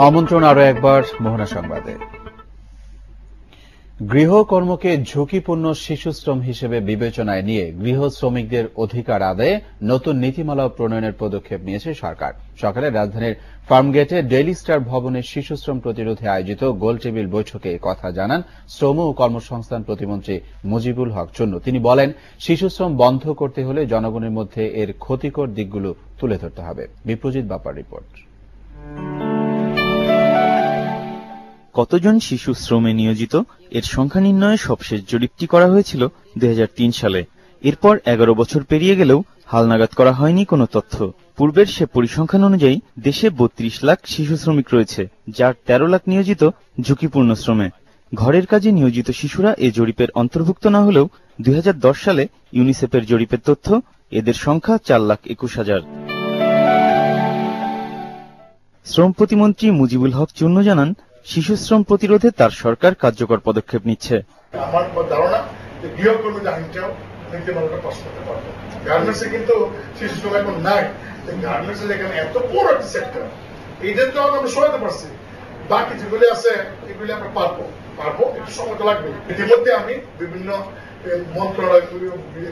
আমন্ত্রণ আরো একবার মোহনা সংবাদে। গৃহকর্মকে ঝুঁকিপূর্ণ শিশুশ্রম হিসেবে বিবেচনায় নিয়ে গৃহ শ্রমিকদের অধিকার আদায়ে নতুন নীতিমালা প্রণয়নের পদক্ষেপ নিয়েছে সরকার। সকালে রাজধানীর ফার্মগেটে ডেইলি স্টার ভবনে শিশুশ্রম প্রতিরোধে আয়োজিত গোলটেবিল বৈঠকে কথা জানান শ্রম ও কর্মসংস্থান প্রতিমন্ত্রী মুজিবুল হক চুন্নু। তিনি বলেন, শিশুশ্রম বন্ধ করতে হলে জনগণের মধ্যে এর ক্ষতিকর দিকগুলো তুলে ধরতে হবে। বিপ্রজিৎ বাপ্পার রিপোর্ট। কতজন শিশু শ্রমে নিয়োজিত এর সংখ্যা নির্ণয়ে সবশেষ জরিপটি করা হয়েছিল 2003 সালে। এরপর 11 বছর পেরিয়ে গেলেও হালনাগাদ করা হয়নি কোনো তথ্য। পূর্বের সে পরিসংখ্যান অনুযায়ী দেশে 32 লাখ শিশু শ্রমিক রয়েছে, যার 13 লাখ নিয়োজিত ঝুঁকিপূর্ণ শ্রমে। ঘরের কাজে নিয়োজিত শিশুরা এ জরিপের অন্তর্ভুক্ত না হলেও 2010 সালে ইউনিসেফের জরিপের তথ্য এদের সংখ্যা 4,21,000। শ্রম প্রতিমন্ত্রী মুজিবুল হক চুন্নু জানান, শিশুশ্রম প্রতিরোধে তার সরকার কার্যকর পদক্ষেপ নিচ্ছে। আমার ধারণা যে গৃহকর্মীদের আইনটাও নীতিমালাটা পাস করতে পারবে। গার্মেন্টসে কিন্তু শিশু শ্রম এখন নাই। গার্মেন্টসের এখানে এত বড় একটা সেক্টর, এইটার তো আমরা সরাতে পারছি। বাকি যেগুলি আছে এগুলি আমরা পারবো, একটু সময় তো লাগবে। ইতিমধ্যে আমি বিভিন্ন মন্ত্রণালয়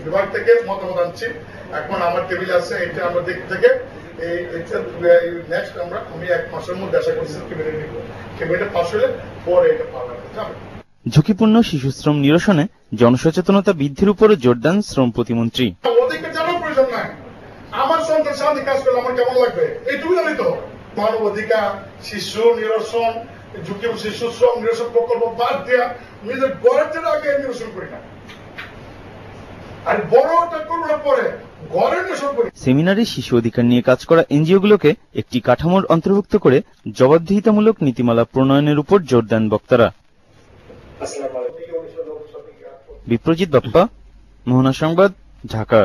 বিভাগ থেকে মতামত আনছি। এখন আমার টেবিলে আছে, এটা আমরা দেখতে থেকে নেক্সট আমি 1 মাসের মধ্যে আশা করছি ক্যাবিনেট নিব। ক্যাবিনেট পাস হলে পরে এটা পার্লামেন্টে যাবে। ঝুঁকিপূর্ণ শিশুশ্রম নিরসনে জনসচেতনতা বৃদ্ধির উপরে জোর দেন শ্রম প্রতিমন্ত্রী। ওদেরকে জানার প্রয়োজন নাই। আমার সন্তান সাথে কাজ করলে আমার কেমন লাগবে এইটুকু জানি তো। মানব অধিকার, শিশু নিরসন, ঝুঁকিপূর্ণ শিশু শ্রম নিরসন প্রকল্প বাদ দেওয়া, নিজের ঘরের জন্য আগে নিরসন করি না, আর বড়টা করবো না পরে ঘরে নিরসন করি। সেমিনারে শিশু অধিকার নিয়ে কাজ করা এনজিওগুলোকে একটি কাঠামোর অন্তর্ভুক্ত করে জবাবদিহিতামূলক নীতিমালা প্রণয়নের উপর জোর দেন বক্তারা। বিপ্রজিৎ বাপ্পা, মোহনা সংবাদ, ঢাকা।